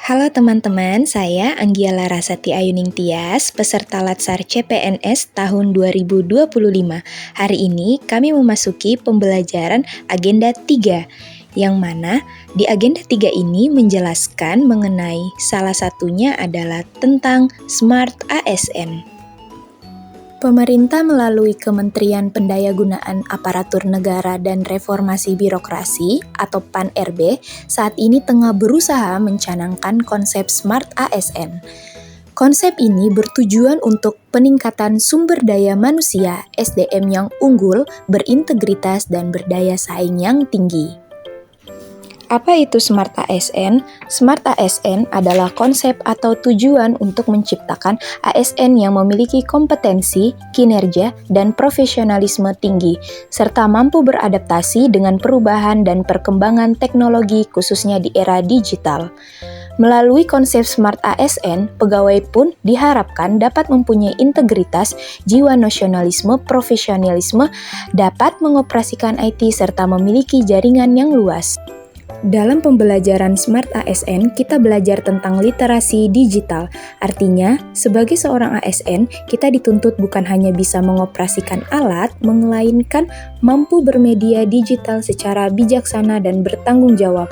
Halo teman-teman, saya Anggiala Rasati Ayuning Tias, peserta Latsar CPNS tahun 2025. Hari ini kami memasuki pembelajaran agenda 3, yang mana di agenda 3 ini menjelaskan mengenai salah satunya adalah tentang Smart ASN. Pemerintah melalui Kementerian Pendayagunaan Aparatur Negara dan Reformasi Birokrasi atau PAN-RB saat ini tengah berusaha mencanangkan konsep Smart ASN. Konsep ini bertujuan untuk peningkatan sumber daya manusia (SDM) yang unggul, berintegritas, dan berdaya saing yang tinggi. Apa itu Smart ASN? Smart ASN adalah konsep atau tujuan untuk menciptakan ASN yang memiliki kompetensi, kinerja, dan profesionalisme tinggi, serta mampu beradaptasi dengan perubahan dan perkembangan teknologi khususnya di era digital. Melalui konsep Smart ASN, pegawai pun diharapkan dapat mempunyai integritas, jiwa nasionalisme, profesionalisme, dapat mengoperasikan IT, serta memiliki jaringan yang luas. Dalam pembelajaran Smart ASN, kita belajar tentang literasi digital. Artinya, sebagai seorang ASN, kita dituntut bukan hanya bisa mengoperasikan alat, melainkan mampu bermedia digital secara bijaksana dan bertanggung jawab.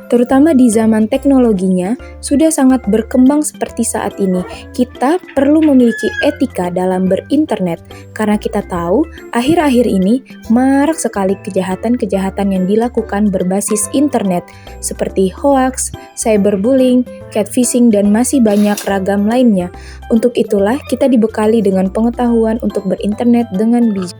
Terutama di zaman teknologinya sudah sangat berkembang seperti saat ini, kita perlu memiliki etika dalam berinternet, karena kita tahu akhir-akhir ini marak sekali kejahatan-kejahatan yang dilakukan berbasis internet, seperti hoax, cyberbullying, catfishing, dan masih banyak ragam lainnya. Untuk itulah kita dibekali dengan pengetahuan untuk berinternet dengan bijak.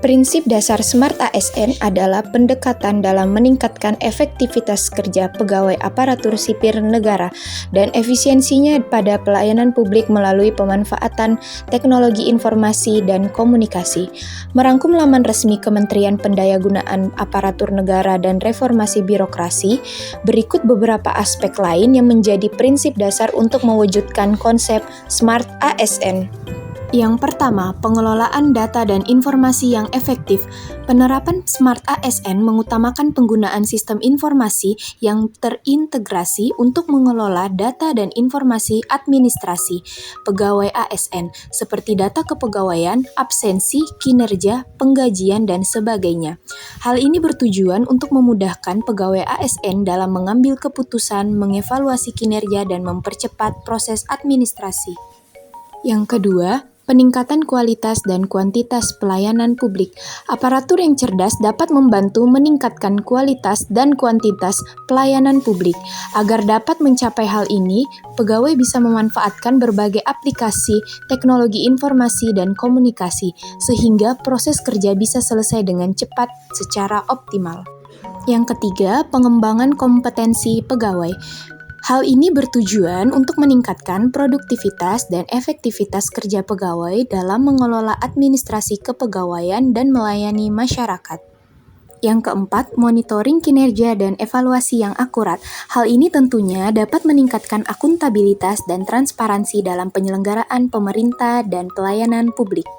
Prinsip dasar Smart ASN adalah pendekatan dalam meningkatkan efektivitas kerja pegawai aparatur sipil negara dan efisiensinya pada pelayanan publik melalui pemanfaatan teknologi informasi dan komunikasi. Merangkum laman resmi Kementerian Pendayagunaan Aparatur Negara dan Reformasi Birokrasi, berikut beberapa aspek lain yang menjadi prinsip dasar untuk mewujudkan konsep Smart ASN. Yang pertama, pengelolaan data dan informasi yang efektif. Penerapan Smart ASN mengutamakan penggunaan sistem informasi yang terintegrasi untuk mengelola data dan informasi administrasi pegawai ASN, seperti data kepegawaian, absensi, kinerja, penggajian, dan sebagainya. Hal ini bertujuan untuk memudahkan pegawai ASN dalam mengambil keputusan, mengevaluasi kinerja, dan mempercepat proses administrasi. Yang kedua, peningkatan kualitas dan kuantitas pelayanan publik. Aparatur yang cerdas dapat membantu meningkatkan kualitas dan kuantitas pelayanan publik. Agar dapat mencapai hal ini, pegawai bisa memanfaatkan berbagai aplikasi, teknologi informasi, dan komunikasi, sehingga proses kerja bisa selesai dengan cepat secara optimal. Yang ketiga, pengembangan kompetensi pegawai. Hal ini bertujuan untuk meningkatkan produktivitas dan efektivitas kerja pegawai dalam mengelola administrasi kepegawaian dan melayani masyarakat. Yang keempat, monitoring kinerja dan evaluasi yang akurat. Hal ini tentunya dapat meningkatkan akuntabilitas dan transparansi dalam penyelenggaraan pemerintah dan pelayanan publik.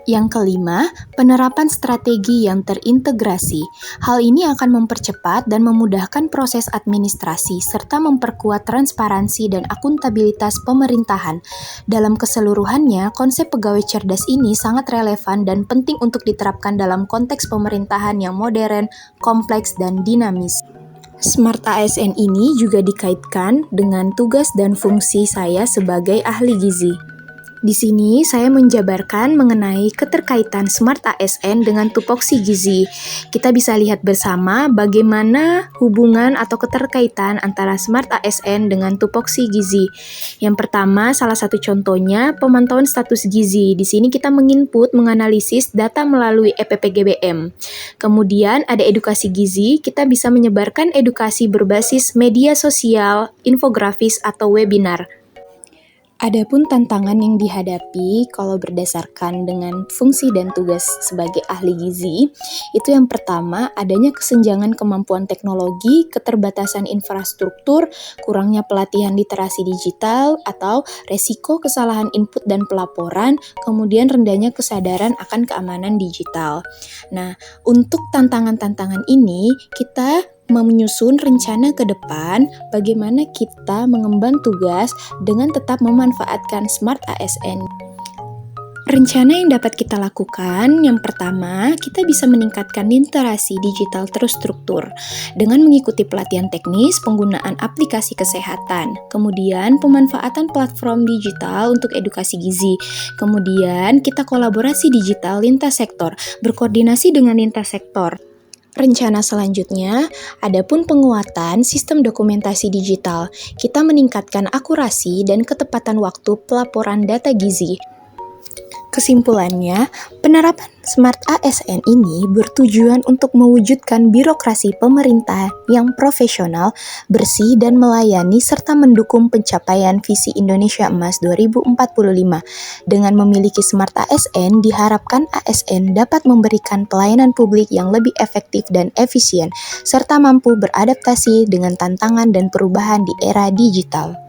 Yang kelima, penerapan strategi yang terintegrasi. Hal ini akan mempercepat dan memudahkan proses administrasi serta memperkuat transparansi dan akuntabilitas pemerintahan. Dalam keseluruhannya, konsep pegawai cerdas ini sangat relevan dan penting untuk diterapkan dalam konteks pemerintahan yang modern, kompleks, dan dinamis. Smart ASN ini juga dikaitkan dengan tugas dan fungsi saya sebagai ahli gizi. Di sini saya menjabarkan mengenai keterkaitan Smart ASN dengan tupoksi gizi. Kita bisa lihat bersama bagaimana hubungan atau keterkaitan antara Smart ASN dengan tupoksi gizi. Yang pertama, salah satu contohnya pemantauan status gizi. Di sini kita menganalisis data melalui EPPGBM. Kemudian ada edukasi gizi, kita bisa menyebarkan edukasi berbasis media sosial, infografis, atau webinar. Adapun tantangan yang dihadapi kalau berdasarkan dengan fungsi dan tugas sebagai ahli gizi, itu yang pertama adanya kesenjangan kemampuan teknologi, keterbatasan infrastruktur, kurangnya pelatihan literasi digital, atau resiko kesalahan input dan pelaporan, kemudian rendahnya kesadaran akan keamanan digital. Nah, untuk tantangan-tantangan ini kita menyusun rencana ke depan bagaimana kita mengemban tugas dengan tetap memanfaatkan Smart ASN. Rencana yang dapat kita lakukan, yang pertama, kita bisa meningkatkan literasi digital terstruktur dengan mengikuti pelatihan teknis penggunaan aplikasi kesehatan, kemudian pemanfaatan platform digital untuk edukasi gizi, kemudian kita kolaborasi digital lintas sektor, berkoordinasi dengan lintas sektor. Rencana selanjutnya, adapun penguatan sistem dokumentasi digital, kita meningkatkan akurasi dan ketepatan waktu pelaporan data gizi. Kesimpulannya, penerapan Smart ASN ini bertujuan untuk mewujudkan birokrasi pemerintah yang profesional, bersih, dan melayani serta mendukung pencapaian visi Indonesia Emas 2045. Dengan memiliki Smart ASN, diharapkan ASN dapat memberikan pelayanan publik yang lebih efektif dan efisien, serta mampu beradaptasi dengan tantangan dan perubahan di era digital.